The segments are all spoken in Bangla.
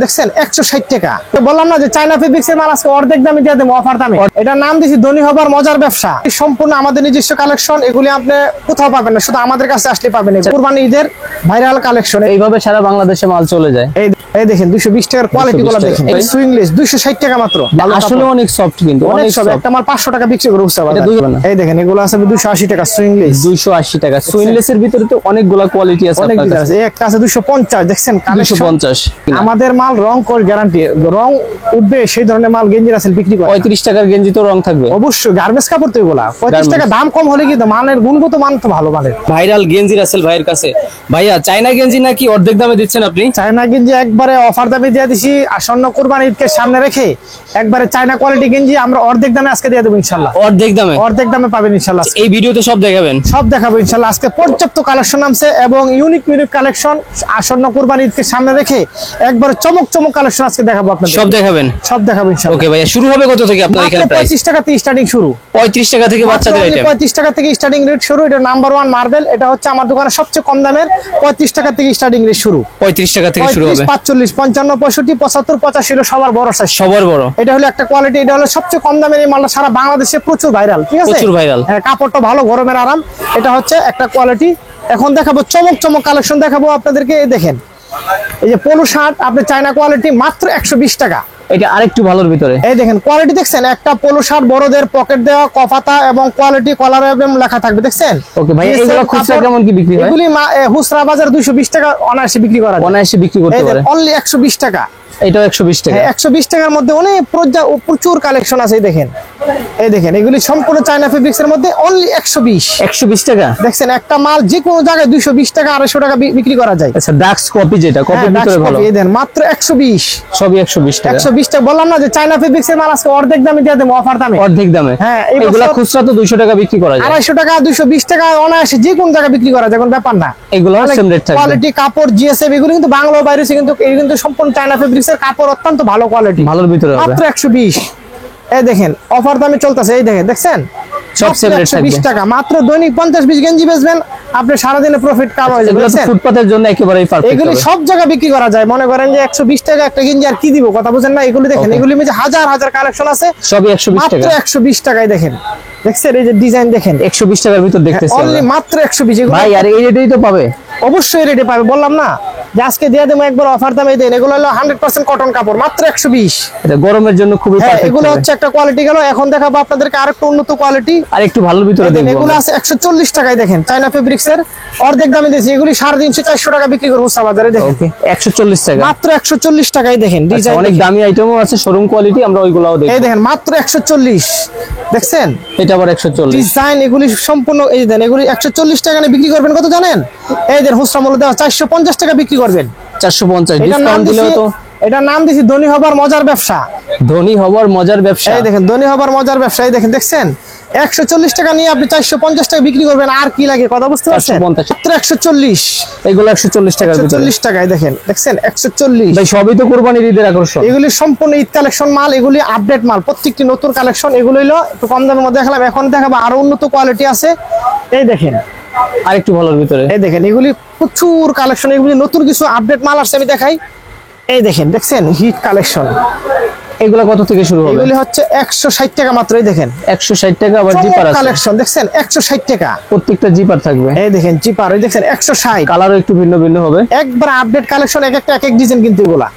দেখছেন 160 টাকা। তো বললাম না যে চায়না ফেব্রিক্সের মাল আজকে অর্ধেক দামে দিয়ে দেবো, অফার দামে। এটার নাম দিয়েছি ধনী হবার মজার ব্যবসা। সম্পূর্ণ আমাদের নিজস্ব কালেকশন, এগুলি আপনি কোথাও পাবেন না, শুধু আমাদের কাছে আসলে পাবেন। কুরবানি ঈদের ভাইরাল কালেকশন, এইভাবে সারা বাংলাদেশে মাল চলে যায়। এই দেখেন 220 টাকার কোয়ালিটি গুলো দেখেন, সুইংলেস 260 টাকা মাত্র। আসলে অনেক সফট, কিন্তু অনেক সফট। একটা মাল 500 টাকা বিক্রি করে উঠছে বাজারে। এই দেখেন এগুলো আছে 280 টাকা সুইংলেস। 280 টাকা সুইংলেসের ভিতরে তো অনেকগুলা কোয়ালিটি আছে আপনার কাছে। এই একটা আছে 250, দেখছেন 250। আমাদের মাল রং কোর গ্যারান্টি, রং উঠবে সেই ধরনের মাল গেঞ্জি রাসেল বিক্রি করে। 35 টাকার গেঞ্জি তো রং থাকবে অবশ্যই, গার্মেন্টস কাপড় তো এগুলা। 35 টাকা দাম কম হলে কিন্তু মানের গুণগত মান তো ভালো মানের। ভাইরাল গেঞ্জি রাসেল ভাইয়ের কাছে। ভাইয়া চায়না গেঞ্জি নাকি অর্ধেক দামে দিচ্ছেন আপনি? চায়না গেঞ্জি একবারে অফার দামে দিয়ে দিছি। আসন্ন কুরবানি ঈদকে সামনে রেখে একবারে চায়না কোয়ালিটি গেঞ্জি আমরা অর্ধেক দামে আজকে দিয়ে দেবো ইনশাআল্লাহ। অর্ধেক দামে? অর্ধেক দামে পাবেন ইনশাআল্লাহ। এই ভিডিওতে সব দেখাবেন? সব দেখাবো ইনশাআল্লাহ। আজকে পর্যাপ্ত কালেকশন নামছে এবং ইউনিক কালেকশন আসন্ন কুরবানি ঈদকে সামনে রেখে একবারে চমক কালেকশন আজকে দেখাবো আপনাদের। সব দেখাবেন? সব দেখাবো ইনশাআল্লাহ। ওকে ভাইয়া, শুরু হবে কত থেকে আপনার এখানে? প্রাইস 35 টাকা থেকে স্টার্টিং শুরু। 35 টাকা থেকে বাচ্চাদের আইটেম? 35 টাকা থেকে স্টার্টিং রেট শুরু। এটা নাম্বার 1 মার্বেল। এটা হচ্ছে আমার দোকানে সবচেয়ে কম দামের। 35 টাকা থেকে স্টার্টিং রেট শুরু। 35 টাকা থেকে শুরু হবে। 45, 55, 65, 75, 85 হলো সবার বড় সাইজ। সবার বড়। এটা হলো একটা কোয়ালিটি। এটা হলো সবচেয়ে কম দামের এই মালটা সারা বাংলাদেশে প্রচুর ভাইরাল। ঠিক আছে, প্রচুর ভাইরাল। হ্যাঁ, কাপড়টা ভালো, গরমের আরাম। এটা হচ্ছে একটা কোয়ালিটি। এখন দেখাবো চমক কালেকশন দেখাবো আপনাদেরকে। এই দেখেন, এই যে পোলো শার্ট আপনি চায়না কোয়ালিটি মাত্র 120 টাকা। এটা আরেকটু ভালোর ভিতরে। এই দেখেন কোয়ালিটি দেখছেন, একটা পোলো শার্ট বড়দের পকেট দেওয়া, কফাতা এবং কোয়ালিটি কলার এবং লেখা থাকবে, দেখছেন? ওকে ভাই, এগুলো খুচরা কেমন কি বিক্রি হয়? এগুলি খুচরা বাজার 220 টাকা অনায়াসে বিক্রি করা যায়। অনায়াসে বিক্রি করতে পারে। অনলি 120 টাকা। এটাও 120 টাকা। 120 টাকার মধ্যে অনেক প্রচুর কালেকশন আছে। এই দেখেন এগুলি সম্পূর্ণ চায়না ফেব্রিক্স এর মধ্যে অনলি 120 টাকা। দেখছেন একটা মাল যে কোনো জায়গায় 220 টাকা 250 টাকা বিক্রি করা যায়। আচ্ছা, ডাক্স কপি যেটা কপির ভিতরে ভালো, এই দেন মাত্র 120। সবই 120 টাকা। 120 টাকা। বললাম না যে চায়না ফেব্রিক্স এর মাল আজকে অর্ধেক দামে দিয়ে দেবো, অফার দামে। অর্ধেক দামে? হ্যাঁ, এগুলা খুচরা তো 200 টাকা বিক্রি করা যায়। 250 টাকা 220 টাকা অনায়াসে যে কোন জায়গায় বিক্রি করা যায়, কোনো ব্যাপার না। এগুলো সেম রেট থাকবে। কোয়ালিটি কাপড় জিএসএফ এগুলো কিন্তু বাংলা বাইরে কিন্তু এই কিন্তু সম্পূর্ণ চায়না ফেব্রিক্স এর কাপড়, অত্যন্ত ভালো কোয়ালিটি, ভালোর ভিতরে হবে। মাত্র 120। এই দেখেন অফার দামে চলতেছে। এই দেখছেন সব সেম রেট থাকবে। 120 টাকা মাত্র। দৈনিক 50-20 গেঞ্জি বেচবেন আপনি, সারাদিনে প্রফিট কাম হয়ে যাবে। এগুলো তো ফুটপাতের জন্য একেবারেই পারফেক্ট। এগুলি সব জায়গায় বিক্রি করা যায়। মনে করেন যে 120 টাকা একটা গেঞ্জি আর কি দিব, কথা বুঝেন না? এগুলি দেখেন, এগুলি মধ্যে হাজার কালেকশন আছে, সবই 120 টাকা। মাত্র 120 টাকায় দেখেন। দেখছেন এই যে ডিজাইন দেখেন, 120 টাকার ভিতর দেখতেছি অনলি মাত্র 120। ভাই আর এই রেটেই তো পাবে? অবশ্যই রেটে পাবে। বললাম না যে আজকে দিয়ে দেবো একবার অফার দামে দেন। এগুলো হলো 100% কটন কাপড়, মাত্র 120। এটা গরমের জন্য খুবই পারফেক্ট। এগুলো হচ্ছে একটা কোয়ালিটি গেল। এখন দেখাবো আপনাদেরকে আরেকটু উন্নত কোয়ালিটি, আর একটু ভালোর ভিতরে দেখবো। এগুলো আছে 140 টাকায়। দেখেন চায়না ফেব্রিক্স এর অর্ধেক দামে দিয়েছি। এগুলি 350-400 টাকা বিক্রি করবো বাজারে। দেখেন 140 টাকা, মাত্র 140 টাকায়। দেখেন ডিজাইন অনেক দামি আইটেমও আছে, শোরুম কোয়ালিটি, আমরা ওইগুলাও দেখব। এই দেখেন মাত্র 140। দেখছেন এটা আবার 140 ডিজাইন। এগুলি সম্পূর্ণ এই দেন, এগুলি 140 টাকা বিক্রি করবেন কত জানেন? এই দেন খুচরা মূল্য দেওয়া 450 টাকা বিক্রি করবেন। 450 ডিসকাউন্ট দিলেও তো। এটার নাম দিছি ধনী হবার মজার ব্যবসা। ধনী হবার মজার ব্যবসা। এই দেখেন ধনী হবার মজার ব্যবসা। এই দেখছেন 140 টাকা নিয়ে আপনি 450 টাকা বিক্রি করবেন। আর কি লাগে, কথা বুঝতে পারছেন? 140। এগুলো 140 টাকা। 140 টাকায় দেখছেন 140। ভাই সবই তো কুরবানির ঈদের আকর্ষণ। এগুলি সম্পূর্ণ ঈদ কালেকশন মাল, এগুলি আপডেট মাল, প্রত্যেকটি নতুন কালেকশন। এগুলো হলো একটু কম দামের মধ্যে দেখালাম, এখন দেখাবো আরো উন্নত কোয়ালিটি আছে। এই দেখেন আরেকটু ভালোর ভিতরে। এই দেখেন এগুলি প্রচুর কালেকশন, এগুলি নতুন কিছু আপডেট মাল আসছে, আমি দেখাই। এই দেখছেন হিট কালেকশন। এগুলো কত থেকে শুরু হবে? এগুলি হচ্ছে 160 টাকা মাত্র। এই দেখেন 160 টাকা। আবার জিপার আছে কালেকশন, দেখছেন 160 টাকা। প্রত্যেকটা জিপার থাকবে। এই দেখেন জিপার, এই দেখছেন 160। কালারও একটু ভিন্ন ভিন্ন হবে। একবার আপডেট কালেকশন, এক এক ডিজাইন কিন্তু এগুলা।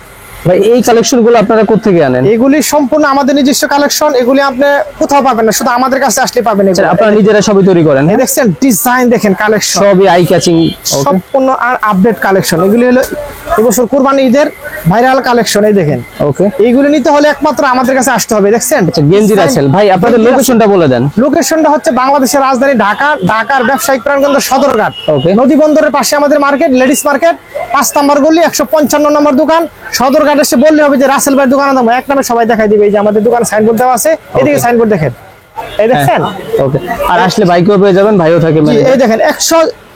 ভাই এই কালেকশন গুলো আপনারা কোথা থেকে আনেন? এগুলি সম্পূর্ণ আমাদের নিজস্ব কালেকশন, এগুলি আপনি কোথাও পাবেন না, শুধু আমাদের কাছে আসলে পাবেন। আপনারা নিজেরা সবই তৈরি করেন? এই দেখছেন ডিজাইন, দেখেন কালেকশন সবই আই ক্যাচিং, সম্পূর্ণ আর আপডেট কালেকশন। এগুলি হলো এবছর কুরবানি ঈদের ভাইরাল কালেকশন। এই দেখেন ওকে, এইগুলো নিতে হলে একমাত্র আমাদের কাছে আসতে হবে। দেখছেন গেঞ্জি রাসেল ভাই, আপনাদের লোকেশনটা বলে দেন। লোকেশনটা হচ্ছে বাংলাদেশের রাজধানী ঢাকা, ঢাকার ব্যবসায়িক প্রাণকেন্দ্র সদরঘাট। ওকে, নদী বন্দরের পাশে আমাদের মার্কেট, লেডিস মার্কেট, 5 নম্বর গলি, 155 নম্বর দোকান। সদরঘাট এসে বললে হবে যে রাসেল ভাই দোকানে দাম, এক নামে সবাই দেখাই দিবে। এই যে আমাদের দোকানে সাইনবোর্ড দেওয়া আছে, এদিকে সাইনবোর্ড দেখেন। এই দেখছেন ওকে, আর আসলে ভাইকেও পেয়ে যাবেন, ভাইও থাকে। এই দেখেন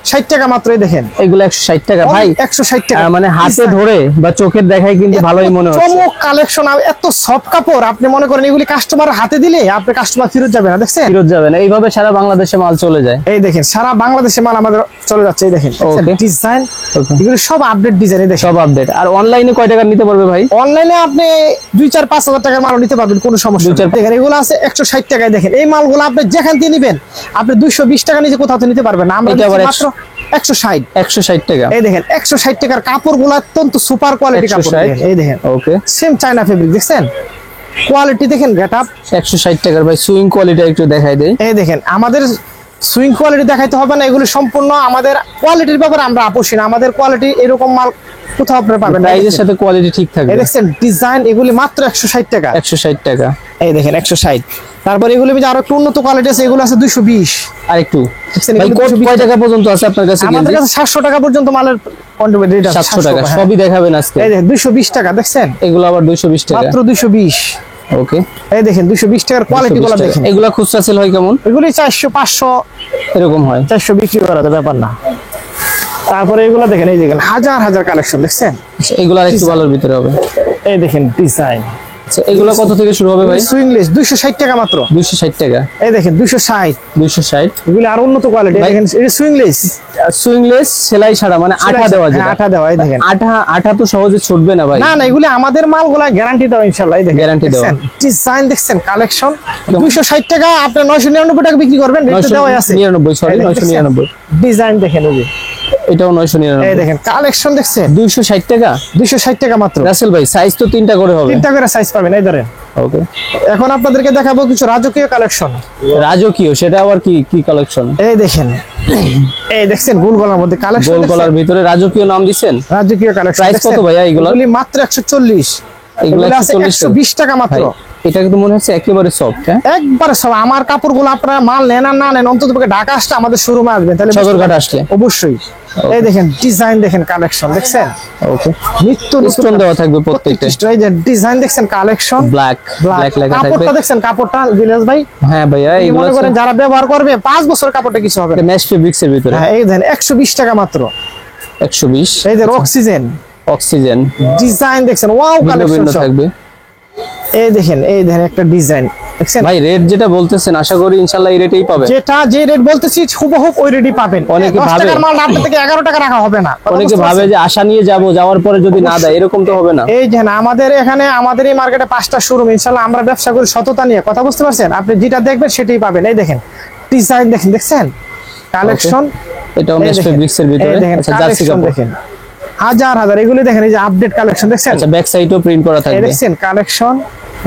60 টাকা মাত্র। এই দেখেন এগুলো 160 টাকা ভাই। 160 টাকা মানে হাতে ধরে বা চোখের দেখায় কিন্তু ভালোই মনে হচ্ছে। চমক কালেকশন, এত সফট কাপড়, আপনি মনে করেন এগুলি কাস্টমারের হাতে দিলে আপনি কাস্টমার ফেরত যাবে না, দেখছেন? ফেরত যাবে না, এইভাবে সারা বাংলাদেশে মাল চলে যায়। এই দেখেন সারা বাংলাদেশে মাল আমাদের চলে যাচ্ছে। এই দেখেন Okay. Design, Okay. এগুলো সব আপডেট ডিজাইন। এই দেখেন সব আপডেট। আর অনলাইনে কয় টাকা নিতে পারবে ভাই? অনলাইনে আপনি 2-4-5 হাজার টাকার মাল নিতে পারবেন, কোনো সমস্যা নেই। 2-4 দেখেন এগুলো আছে 160 টাকায়। দেখেন এই মালগুলো আপনি যেখান থেকে নেবেন আপনি 220 টাকা নিচে কোথাও তো নিতে পারবেন না, আমরা এটা আবার দিচ্ছি মাত্র 160। 160 টাকা। এই দেখেন 160 টাকার কাপড়গুলো অত্যন্ত সুপার কোয়ালিটি কাপড়। 160 দেখেন, এই দেখেন ওকে, সেম চায়না ফেব্রিক, দেখছেন কোয়ালিটি দেখেন, গেটআপ। 160 টাকার ভাই। সুইং কোয়ালিটি একটু দেখাই দেই। এই দেখেন আমাদের সুইং কোয়ালিটি দেখাইতে হবে না, এগুলো সম্পূর্ণ আমাদের কোয়ালিটির ব্যাপারে আমরা আপোষী না, আমাদের কোয়ালিটি এরকম মাল কোথাও আপনারা পাবেন না। প্রাইজের সাথে কোয়ালিটি ঠিক থাকবে। এই দেখছেন ডিজাইন, এগুলি মাত্র 160 টাকা। 160 টাকা। এই দেখেন 160। তারপর এগুলো যে আরো একটু উন্নত কোয়ালিটি আছে, এগুলো আছে 220। আর একটু দেখছেন ভাই এগুলো কয় টাকা পর্যন্ত আছে আপনার কাছে? আমাদের কাছে 700 টাকা পর্যন্ত মালের কোয়ান্টিটি রেট আছে। 700 টাকা হ্যাঁ। সবই দেখাবেন আজকে। এই দেখেন 220 টাকা, দেখছেন এগুলো আবার 220 টাকা মাত্র 220। ওকে, এই দেখেন 220 টাকার কোয়ালিটি গুলো দেখেন। এগুলা খুচরা সেল হয় কেমন? এগুলি 400-500 এরকম হয়। 400 বিক্রি করা তো ব্যাপার না। তারপরে এগুলো দেখেন, এই দেখেন হাজার হাজার কালেকশন, দেখছেন? এগুলো আর একটু ভালোর ভিতরে হবে। এই দেখেন ডিজাইন, আচ্ছা, এগুলো কত থেকে শুরু হবে ভাই? সুইংলেস 260 টাকা মাত্র। 260 টাকা। এই দেখেন 260। 260। এগুলি আর উন্নত কোয়ালিটি। দেখেন এই সুইংলেস, সুইংলেস সেলাই ছাড়া, মানে আঠা দেওয়া যায়। আঠা দেওয়া। এই দেখেন আঠা তো সহজে ছুটবে না ভাই। না না, এগুলি আমাদের মালগুলা গ্যারান্টি দেওয়া ইনশাআল্লাহ। এই দেখেন গ্যারান্টি দেওয়া। ডিজাইন দেখছেন, কালেকশন 260 টাকা আপনি 999 টাকা বিক্রি করবেন, রেট দেওয়া আছে 999, সরি 999। ডিজাইন দেখেন, এই যে এটাও 999। এই দেখেন কালেকশন দেখছেন 260 টাকা। 260 টাকা মাত্র। রাসেল ভাই সাইজ তো 3টা করে হবে। 3টা করে সাইজ পাবেন। এই ধরেন ওকে, এখন আপনাদেরকে দেখাবো কিছু রাজকীয় কালেকশন। রাজকীয়, সেটা আবার কি কি কালেকশন? এই দেখেন, এই দেখছেন গোল গলার মধ্যে কালেকশন, গোল গলার ভিতরে রাজকীয় নাম দিবেন। রাজকীয় কালেকশন। প্রাইস কত ভাইয়া এগুলো? এগুলি মাত্র 140। এগুলো এগুলো আছে 120 টাকা মাত্র। এটা কিন্তু মনে হচ্ছে একেবারে সফট। হ্যাঁ, একবারে সব আমার কাপড়গুলো আপনারা মাল নেন আর না নেন, অন্তত ঢাকা আসলে আমাদের শোরুমে আসবেন, তাহলে সদরঘাট আসলে অবশ্যই। এই দেখেন ডিজাইন দেখেন, কালেকশন দেখছেন, ওকে, নিত্য স্টোন দেওয়া থাকবে প্রত্যেকটা। এই যে ডিজাইন দেখছেন, কালেকশন ব্ল্যাক লেখা থাকবে। কাপড়টা দেখছেন, কাপড়টা জিলাস ভাই, হ্যাঁ ভাইয়া, এই এগুলো মনে করেন যারা ব্যবহার করবে 5 বছর কাপড়টা কিছু হবে না। ম্যাশ ফেব্রিক্স এর ভিতরে। হ্যাঁ, এই দেখেন 120 টাকা মাত্র। 120। এই যে অক্সিজেন অক্সিজেন ডিজাইন দেখছেন, ওয়াও কালেকশন থাকবে। এই দেখেন একটা ডিজাইন দেখছেন ভাই। রেট যেটা বলতেছেন আশা করি ইনশাআল্লাহ এই রেটেই পাবে। যেটা যে রেট বলতেছি হুবহু ওই রেটই পাবেন। অনেকে 10 ভাবে টাকার মাল আপনার থেকে 11 টাকা রাখা হবে না। অনেকে ভাবে যে আশা নিয়ে যাওয়ার পরে যদি না দেয়, এরকম তো হবে না। এই যে আমাদের এখানে আমাদের এই মার্কেটে 5টা শোরুম, ইনশাআল্লাহ আমরা ব্যবসা করি সততা নিয়ে, কথা বুঝতে পারছেন? আপনি যেটা দেখবেন সেটাই পাবেন। এই দেখেন ডিজাইন দেখছেন, কালেকশন। এটাও ম্যাশ ফেব্রিক্স এর ভিতরে। আচ্ছা, জার্সি কাপড় দেখেন হাজার হাজার, এগুলি দেখেন, এই যে আপডেট কালেকশন দেখছেন। আচ্ছা, ব্যাক সাইডেও প্রিন্ট করা এই থাকবে। দেখছেন কালেকশন।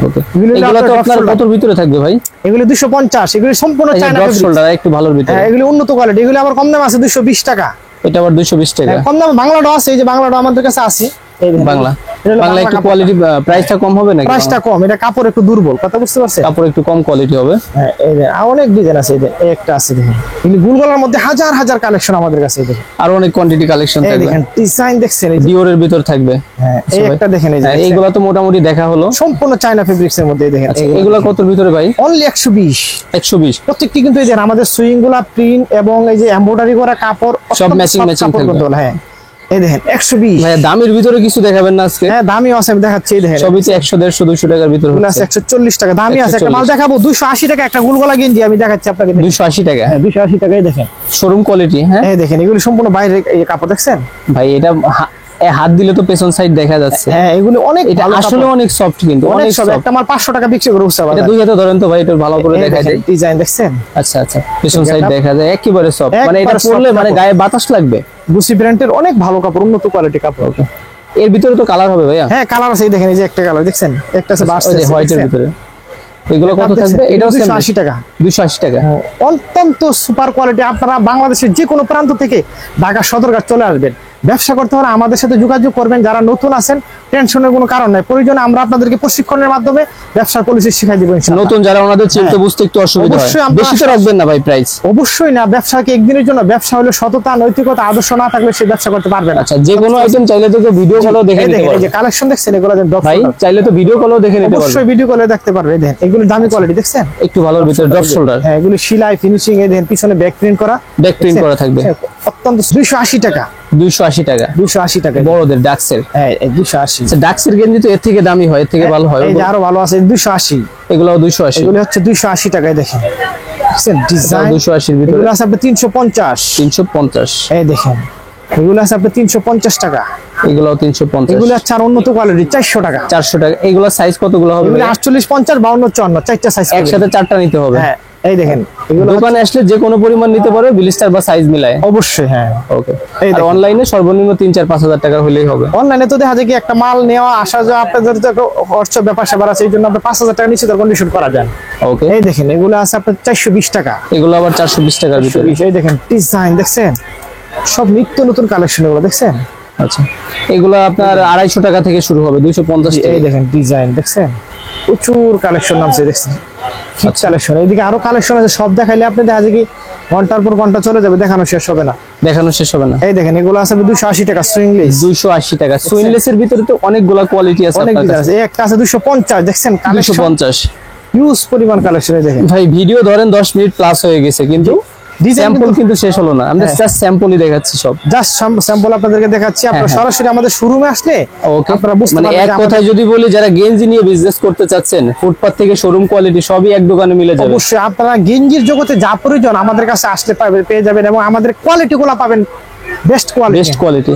ওকে, এগুলো এগুলো তো আপনার আপনার কতর ভিতরে থাকবে ভাই? এগুলি 250, এগুলি সম্পূর্ণ চায়না ড্রপ ফেব্রিক। শোল্ডার একটু ভালোর ভিতরে। হ্যাঁ, এগুলি উন্নত কোয়ালিটি। এগুলি আবার কম দাম আছে 220 টাকা। এটা আবার 220 টাকা। কম দামে বাংলাটাও আছে, এই যে বাংলাটাও আমাদের কাছে আছে। এই দেখেন বাংলা এটা হলো বাংলা একটু কোয়ালিটি, প্রাইসটা কম হবে নাকি? প্রাইসটা কম, এটা কাপড় একটু দুর্বল, কথা বুঝতে পারছেন? কাপড় একটু কম কোয়ালিটি হবে। হ্যাঁ, এই যে অনেক ডিজাইন আছে। এই যে একটা আছে দেখেন, এগুলি গুলগলার মধ্যে হাজার হাজার কালেকশন আমাদের কাছে। এই দেখেন আর অনেক কোয়ান্টিটি কালেকশন এই থাকবে। দেখেন ডিজাইন দেখছেন, এই যে ডিওরের ভিতর থাকবে। হ্যাঁ, এই একটা দেখেন, এই যে হ্যাঁ, এইগুলো তো মোটামুটি দেখা হলো। সম্পূর্ণ চায়না ফেব্রিক্স এর মধ্যে। এই দেখেন এগুলো কতর ভিতরে ভাই? অনলি 120। 120। প্রত্যেকটি কিন্তু এই যে আমাদের সুইং গুলা প্রিন্ট এবং এই যে এমব্রয়ডারি করা কাপড় সব ম্যাচিং থাকবে। হ্যাঁ, এই দেখেন 120। ভাই দামের ভিতরে কিছু দেখাবেন না আজকে? হ্যাঁ, দামি আছে, আমি দেখাচ্ছি। এই দেখেন সবই তো 100 150 200 টাকার ভিতরে এগুলো হচ্ছে। আছে 140 টাকা। দামি আছে, একটা মাল দেখাবো 280 টাকা, একটা গুলগলা গেঞ্জি আমি দেখাচ্ছি আপনাকে। 280 টাকা। হ্যাঁ, 280 টাকাই দেখেন, শোরুম কোয়ালিটি। হ্যাঁ, এই দেখেন এগুলো সম্পূর্ণ বাইরে এই কাপড় দেখছেন ভাই এটা হাত দিলে তো পেছন সাইড দেখা যাচ্ছে। হ্যাঁ, এগুলো অনেক এটা ভালো আসলে কাপড়, অনেক সফট, কিন্তু অনেক অনেক সব। সফট। একটা মাল 500 টাকা বিক্রি করে উঠছে এটা দুই হাতে ধরেন তো ভাই, এটা ভালো করে দেখা যায়। ডিজাইন দেখছেন। আচ্ছা আচ্ছা, পেছন সাইড দেখা যায় একেবারে সফট, মানে এটা একবার পরলে soft মানে কাপড়। গায়ে বাতাস লাগবে। গুচি ব্র্যান্ডের অনেক ভালো কাপড়, উন্নত কোয়ালিটি কাপড়। এর ভিতরে তো কালার হবে ভাইয়া? হ্যাঁ, কালার আছে। এই দেখেন, এই যে একটা কালার দেখছেন, একটা আছে বাস ওই যে হোয়াইটের ভিতরে। এগুলো কত থাকবে? এটাও 280 টাকা। 280 টাকা। অত্যন্ত সুপার কোয়ালিটি। আপনারা বাংলাদেশের যে কোনো প্রান্ত থেকে ঢাকা সদরঘাট চলে আসবেন, ব্যবসা করতে হলে আমাদের সাথে যোগাযোগ করবেন। যারা নতুন আছেন টেনশনের কোনো কারণ নাই, প্রয়োজনে আমরা আপনাদেরকে প্রশিক্ষণের মাধ্যমে ব্যবসার পলিসি শিখাই দিব ইনশাআল্লাহ। নতুন যারা ওনাদের চিনতে বুঝতে একটু অসুবিধা হয়, অবশ্যই আমরা বেশি তো রাখবেন না ভাই প্রাইস? অবশ্যই না, ব্যবসাকে একদিনের জন্য, ব্যবসা হলো সততা, নৈতিকতা, আদর্শ না থাকলে সে ব্যবসা করতে পারবে না। আচ্ছা, যে কোনো আইটেম চাইলে তো ভিডিও কলও দেখে এই নিতে দেখেন, এই পারবে যে কালেকশন দেখছেন, এগুলো ভাই, চাইলে তো ভিডিও কলও দেখে নিতে পারবে। অবশ্যই ভিডিও কলে দেখতে পারবে। এই দেখেন এগুলো দামি কোয়ালিটি দেখছেন, একটু ভালোর ভিতরে ড্রপ শোল্ডার। হ্যাঁ, এগুলো সেলাই ফিনিশিং। এই দেখেন পিছনে ব্যাক প্রিন্ট করা, ব্যাক প্রিন্ট করা থাকবে। অত্যন্ত 280 টাকা, 280 টাকা 280 টাকা বড়দের ডাক্সের। হ্যাঁ 280। আচ্ছা, ডাক্সের গেঞ্জি তো এর থেকে দামি হয়, এর থেকে ভালো হয়। এই যে আরো ভালো আছে 280, এগুলো 280, এগুলো হচ্ছে 280 টাকায় দেখেন ডিজাইন। 280 এর ভিতরে এগুলো আছে আপনার 350, 350, এই দেখেন এগুলো আছে আপনার 350 টাকা, এগুলো 350, এগুলো হচ্ছে আর উন্নত কোয়ালিটি 400 টাকা। 400 টাকা। এগুলো সাইজ কতগুলো হবে? এগুলো 48, 50, 52, 54 চারটা সাইজ একসাথে 4টা নিতে হবে। হ্যাঁ এই দেখেন এগুলো দোকানে আসলে যে কোনো পরিমাণ নিতে পারবে, ব্লিস্টার বা সাইজ মিলায়। অবশ্যই হ্যাঁ। ওকে। এই আর দেখেন। অনলাইনে সর্বনিম্ন 3-4-5 হাজার টাকা হলেই হবে। অনলাইনে তো দেখা যায় কি একটা মাল নেওয়া আসা যাওয়া আপনাদের তো একটা খরচ ব্যাপার স্যাপার আছে, এই জন্য আপনি 5000 টাকা নিচে কন্ডিশন করা যায়। ওকে। এই দেখেন এগুলো আছে আপনার 420 টাকা, এগুলো আবার 420 টাকার ভিতরে। এই দেখেন ডিজাইন দেখছেন, সব নিত্য নতুন কালেকশন এগুলো দেখছেন। আচ্ছা, এগুলো আপনার 250 টাকা থেকে শুরু হবে, 250 এই টাকা। দেখেন ডিজাইন দেখছেন, প্রচুর কালেকশন নামছে দেখছেন, কালেকশন। এইদিকে আরো কালেকশন আছে, সব দেখাইলে আপনি দেখা যায় কি ঘন্টার পর ঘন্টা চলে যাবে, দেখানো শেষ হবে না। দেখানো শেষ হবে না। এই দেখেন এগুলো আছে 280 টাকা সুইংলেস, 280 টাকা। সুইনলেসের ভিতরে তো অনেকগুলা কোয়ালিটি আছে অনেক আপনার ডিজাইন কাছে। আছে। এই একটা আছে 250 দেখছেন, কালেকশন 250। ইউজ পরিমাণ কালেকশন। এই দেখেন ভাই ভিডিও ধরেন 10 মিনিট প্লাস হয়ে গেছে, কিন্তু ডিজাইন স্যাম্পল কিন্তু শেষ হলো না। আমরা হ্যাঁ। জাস্ট স্যাম্পলই দেখাচ্ছি সব। জাস্ট স্যাম্পল আপনাদেরকে দেখাচ্ছি, আপনারা হ্যাঁ। সরাসরি আমাদের শোরুমে আসলে ওকে। আপনারা বুঝতে মানে পারবেন এক যে আমাদের- কথায় যদি বলি, যারা গেঞ্জি নিয়ে বিজনেস করতে চাচ্ছেন, ফুটপাত থেকে শোরুম কোয়ালিটি সবই এক দোকানে মিলে যাবে। অবশ্যই আপনারা গেঞ্জির জগতে যা প্রয়োজন আমাদের কাছে আসলে পেয়ে যাবেন, এবং আমাদের কোয়ালিটি গুলো পাবেন বেস্ট কোয়ালিটি। Best quality.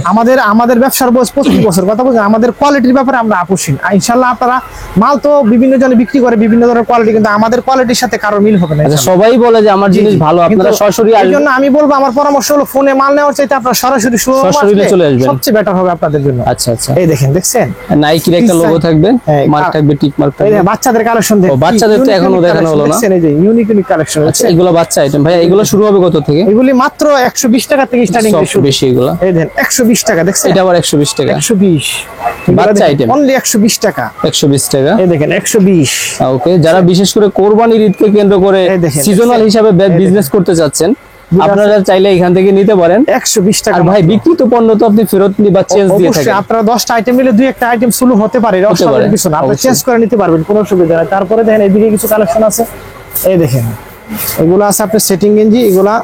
আমাদের ব্যবসার বয়স 25 বছর, কথা বলছেন, আমাদের কোয়ালিটির ব্যাপারে আমরা আপোষহীন। ইনশাল্লাহ আপনারা মাল তো বিভিন্ন জনে বিক্রি করে বিভিন্ন ধরনের কোয়ালিটি, কিন্তু আমাদের কোয়ালিটির সাথে কারো মিল হবে না। আচ্ছা, সবাই বলে যে আমার জিনিস ভালো, আপনারা সরাসরি এই আসবেন। জন্য আমি বলবো, আমার পরামর্শ হলো ফোনে মাল নেওয়ার চাইতে আপনারা সরাসরি শোরুমে সরাসরি চলে আসবেন। সবচেয়ে বেটার হবে আপনাদের জন্য। আচ্ছা আচ্ছা। এই দেখেন দেখছেন নাইকির একটা লোগো থাকবে, হ্যাঁ, মার্ক থাকবে, টিক মার্ক এই থাকবে। দেখেন বাচ্চাদের কালেকশন দেখেন। ও, বাচ্চাদের তো এখনো দেখানো হলো না। এই যে ইউনিক কালেকশন আচ্ছা, এগুলো বাচ্চা আইটেম ভাই, এগুলো শুরু হবে কত থেকে? এগুলি মাত্র 120 টাকা থেকে স্টার্টিং সব শুরু। বেশি এগুলো। এই দেখেন 120 টাকা দেখছেন, এটা আবার 120 টাকা। 120 বাচ্চা item। অনলি 120 টাকা। 120 টাকা। এই দেখেন 120। ওকে, যারা বিশেষ করে কোরবানির ঈদকে কেন্দ্র করে এই দেখেন, সিজনাল দেখছেন? হিসাবে এই বিজনেস করতে চাচ্ছেন, আপনারা চাইলে এখান থেকে নিতে পারেন। 120 টাকা। আর ভাই বিক্রিত পণ্য তো আপনি ফেরত বা চেঞ্জ দিয়ে অবশ্যই থাকেন। আপনারা 10টা আইটেম নিলে দুই একটা আইটেম সুলু হতে পারে, হতে পারে, কিছু না, আপনি অবশ্যই। চেঞ্জ করে নিতে পারবেন, কোনো অসুবিধা নেই। তারপরে দেখেন এদিকে কিছু কালেকশন আছে, এই দেখেন এগুলো আছে আপনার সেটিং গেঞ্জি, এগুলা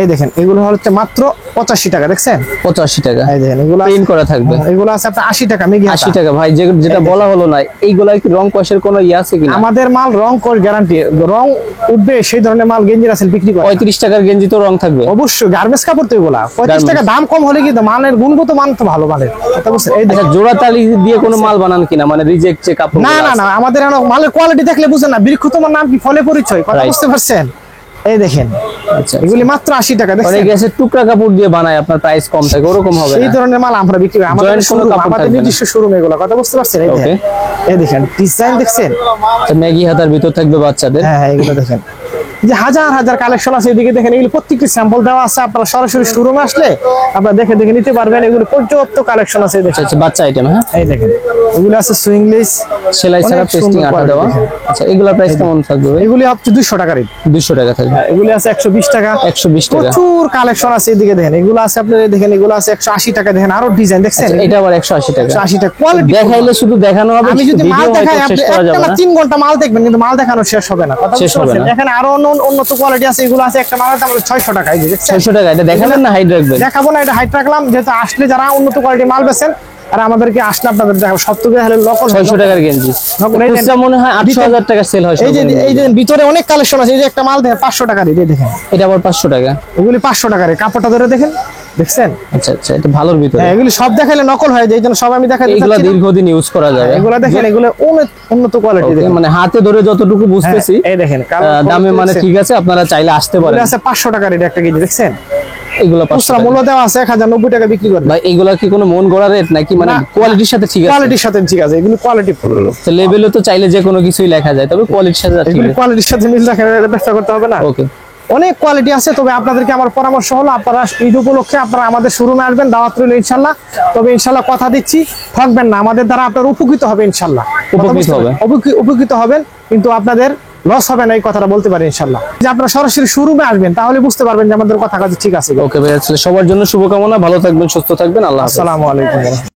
এই দেখেন এগুলো হচ্ছে মাত্র 85 টাকা দেখছেন। 85 টাকা। এই দেখেন এগুলো প্রিন্ট করা থাকবে। এগুলো আছে আপনার 80 টাকা মেগি 80 টাকা। ভাই যেটা বলা হলো না, এইগুলা কি রং কষের কোনো ইয়ে আছে কিনা? আমাদের মাল রং কোর গ্যারান্টি, রং উঠবে সেই ধরনের মাল গেঞ্জি আছে বিক্রি করে। 35 টাকার গেঞ্জি তো রং থাকবে। অবশ্যই গার্মেন্টস কাপড় তো এগুলা 35 টাকা দাম কম হলে কিন্তু মানের গুণগত মান তো ভালো মানের, কথা বুঝছেন। এই আচ্ছা, দেখেন জোড়া তালি দিয়ে কোনো মাল বানান কিনা, মানে রিজেক্ট যে কাপড়? না না না, আমাদের এখানে মালের কোয়ালিটি দেখলে বুঝেন না, বৃক্ষ তোমার নাম কি ফলে পরিচয়, কথা Right. বুঝতে পারছেন। এই দেখেন আচ্ছা, এগুলি মাত্র 80 টাকা দেখছেন। অনেক আছে টুকরা কাপড় দিয়ে বানায়, আপনার প্রাইস কম থাকে, ওরকম হবে এই না। ধরনের মাল আমরা বিক্রি করি, আমাদের Joint কোনো showroom, কাপড় আমাদের থাকবে না। নিজস্ব শোরুম এগুলো, কথা বুঝতে পারছেন। এই দেখেন এই দেখেন ডিজাইন দেখছেন। আচ্ছা, ম্যাগি হাতার ভিতর থাকবে বাচ্চাদের। হ্যাঁ হ্যাঁ এগুলো দেখেন, যে হাজার হাজার কালেকশন আছে। এদিকে দেখেন এগুলো প্রত্যেকটি স্যাম্পল দেওয়া আছে, আপনারা সরাসরি শোরুমে আসলে আপনারা দেখে দেখে নিতে পারবেন। এগুলো পর্যাপ্ত কালেকশন আছে, এই দেখেন। আচ্ছা, বাচ্চা আইটেম। হ্যাঁ, এই দেখেন এগুলো আছে সুইংলেস, সেলাই ছাড়া অনেক পেস্টিং সুন্দর আঠা quality দেওয়া। দেখেন। আচ্ছা, এগুলা প্রাইস কেমন থাকবে ভাই? এগুলি হচ্ছে 200 টাকা রেট। 200 টাকা থাকবে। এগুলি আছে 120 টাকা। 120 টাকা। প্রচুর কালেকশন আছে, এদিকে দেখেন এগুলো আছে আপনার, এই দেখেন এগুলো আছে 180 টাকা। দেখেন আরো ডিজাইন দেখছেন, আচ্ছা, এটা আবার 180 টাকা। 180 টাকা কোয়ালিটি। দেখাইলে শুধু দেখানো হবে, আমি যদি মাল ভিডিও দেখাই হয়তো আপনি শেষ করা যাবে একটা না না। 3 ঘন্টা মাল দেখবেন, কিন্তু মাল দেখানো শেষ হবে না, কথা শেষ বুঝতে হবে পারছেন। না। এখানে আরো উন্নত কোয়ালিটি আছে, এগুলো আছে একটা মালের দাম হলো 600 টাকা। এই যে দেখছেন 600 টাকা। এটা দেখাবেন না হাইড রাখবেন? দেখাবো না, এটা হাইট রাখলাম, যেহেতু আসলে যারা উন্নত কোয়ালিটি মাল বেচেন আর আমাদেরকে আসলে আপনাদের দেখাবো। 70 টাকা হলে নকল 600 টাকার গেঞ্জি। খুচরা মনে হয় 800,000 টাকা সেল হয়। এই যে এই যে ভিতরে অনেক কালেকশন আছে, এই যে একটা মাল দেখেন 500 টাকা দিয়ে দেখেন, এটা আবার 500 টাকা। এগুলি 500 টাকা রে, কাপড়টা ধরে দেখেন, দেখছেন। আচ্ছা আচ্ছা, এটা ভালোর ভিতরে। হ্যাঁ এগুলি সব দেখাইলে নকল হয়, এই জন্য সব আমি দেখাই এগুলা দিচ্ছি। দীর্ঘদিন ইউজ করা যাবে। এগুলা দেখেন, এগুলো উন্নত কোয়ালিটি Okay, দেখেন। মানে হাতে ধরে যতটুকু বুঝতেছি, এই দেখেন দামে মানে ঠিক আছে, আপনারা চাইলে আসতে পারেন। আছে 500 টাকা রেট একটা কেজি, দেখছেন। এগুলো 500 খুচরা টাকা। মূল্য দেওয়া আছে 1090 টাকা বিক্রি করবে। ভাই এগুলা কি কোনো মন গড়া রেট নাকি, মানে না। কোয়ালিটির সাথে ঠিক আছে? কোয়ালিটির সাথে ঠিক আছে, এগুলো কোয়ালিটি তো লেভেলে তো চাইলে যে কোনো কিছুই লেখা যায়, তবে কোয়ালিটির সাথে ঠিক এগুলো আছে। কোয়ালিটির সাথে মিল রাখে ব্যবসা করতে হবে না। ওকে। অনেক কোয়ালিটি আছে, তবে আপনাদেরকে আমার পরামর্শ হলো আপনারা ঈদ উপলক্ষে আপনারা আমাদের শোরুমে আসবেন, দাওয়াত রইল ইনশাল্লাহ। তবে ইনশাল্লাহ কথা দিচ্ছি, ঠকবেন না, আমাদের দ্বারা আপনারা উপকৃত হবে ইনশাল্লাহ। উপকৃত হবেন। উপকৃত হবেন, কিন্তু আপনাদের লস হবে না, এই কথাটা বলতে পারি ইনশাল্লাহ। যে আপনারা সরাসরি শোরুমে আসবেন, তাহলে বুঝতে পারবেন যে আমাদের কথা কাজে ঠিক আছে। ওকে ভাই, সবার জন্য শুভকামনা, ভালো থাকবেন, সুস্থ থাকবেন, আল্লাহ হাফেজ। আসসালামু আলাইকুম।